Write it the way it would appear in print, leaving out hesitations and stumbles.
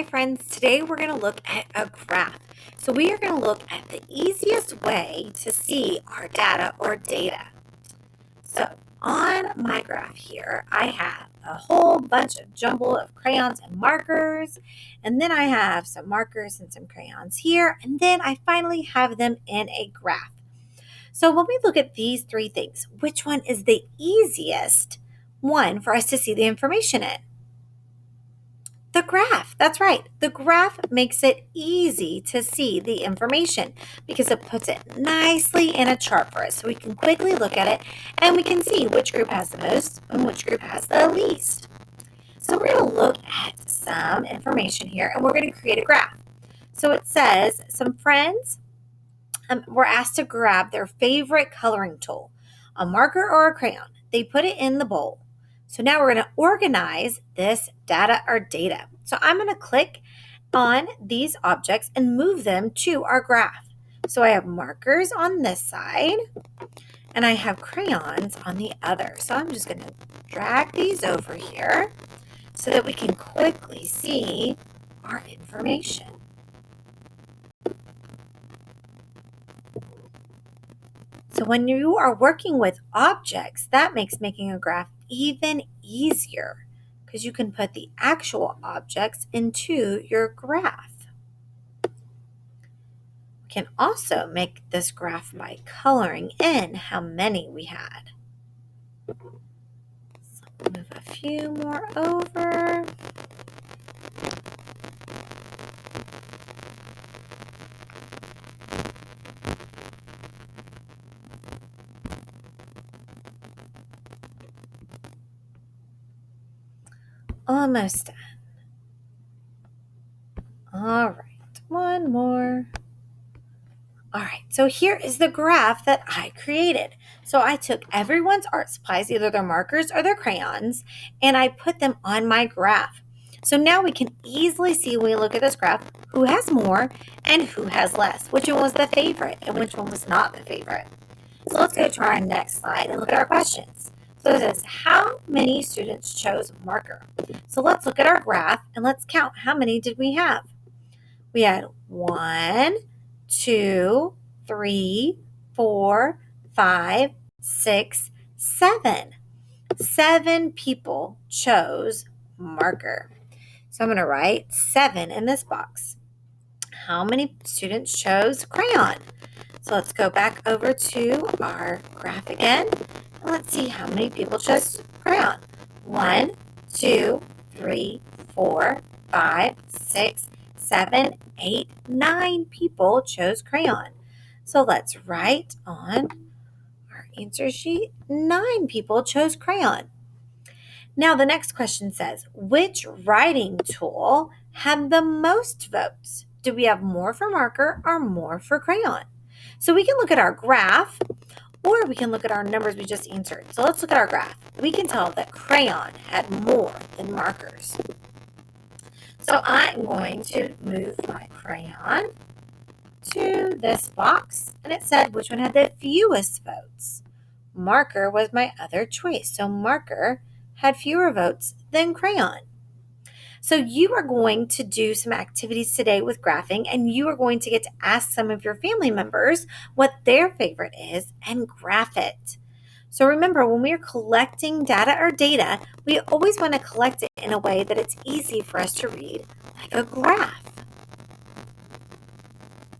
Hi friends, today we're going to look at a graph. So we are going to look at the easiest way to see our data or data. So on my graph here, I have a whole bunch of jumble of crayons and markers, and then I have some markers and some crayons here, and then I finally have them in a graph. So when we look at these three things, which one is the easiest one for us to see the information in? The graph, that's right. The graph makes it easy to see the information because it puts it nicely in a chart for us so we can quickly look at it and we can see which group has the most and which group has the least. So we're going to look at some information here and we're going to create a graph. So it says some friends were asked to grab their favorite coloring tool, a marker or a crayon. They put it in the bowl. So now we're going to organize this data or data. So I'm going to click on these objects and move them to our graph. So I have markers on this side and I have crayons on the other. So I'm just going to drag these over here so that we can quickly see our information. So when you are working with objects, that makes making a graph even easier because you can put the actual objects into your graph. We can also make this graph by coloring in how many we had. So move a few more over. Almost done. All right, one more. All right, so here is the graph that I created. So I took everyone's art supplies, either their markers or their crayons, and I put them on my graph. So now we can easily see when we look at this graph who has more and who has less, which one was the favorite and which one was not the favorite. So let's go to our next slide and look at our questions. So it says, how many students chose marker? So let's look at our graph and let's count how many did we have. We had 1, 2, 3, 4, 5, 6, 7. 7 people chose marker. So I'm going to write 7 in this box. How many students chose crayon? So let's go back over to our graph again. And let's see how many people chose crayon. 1, 2, 3, 4, 5, 6, 7, 8, 9 people chose crayon. So let's write on our answer sheet, 9 people chose crayon. Now the next question says, which writing tool had the most votes? Do we have more for marker or more for crayon? So we can look at our graph or we can look at our numbers we just answered. So let's look at our graph. We can tell that crayon had more than markers. So I'm going to move my crayon to this box, and it said which one had the fewest votes. Marker was my other choice, so marker had fewer votes than crayon. So you are going to do some activities today with graphing, and you are going to get to ask some of your family members what their favorite is and graph it. So remember, when we are collecting data or data, we always want to collect it in a way that it's easy for us to read, like a graph.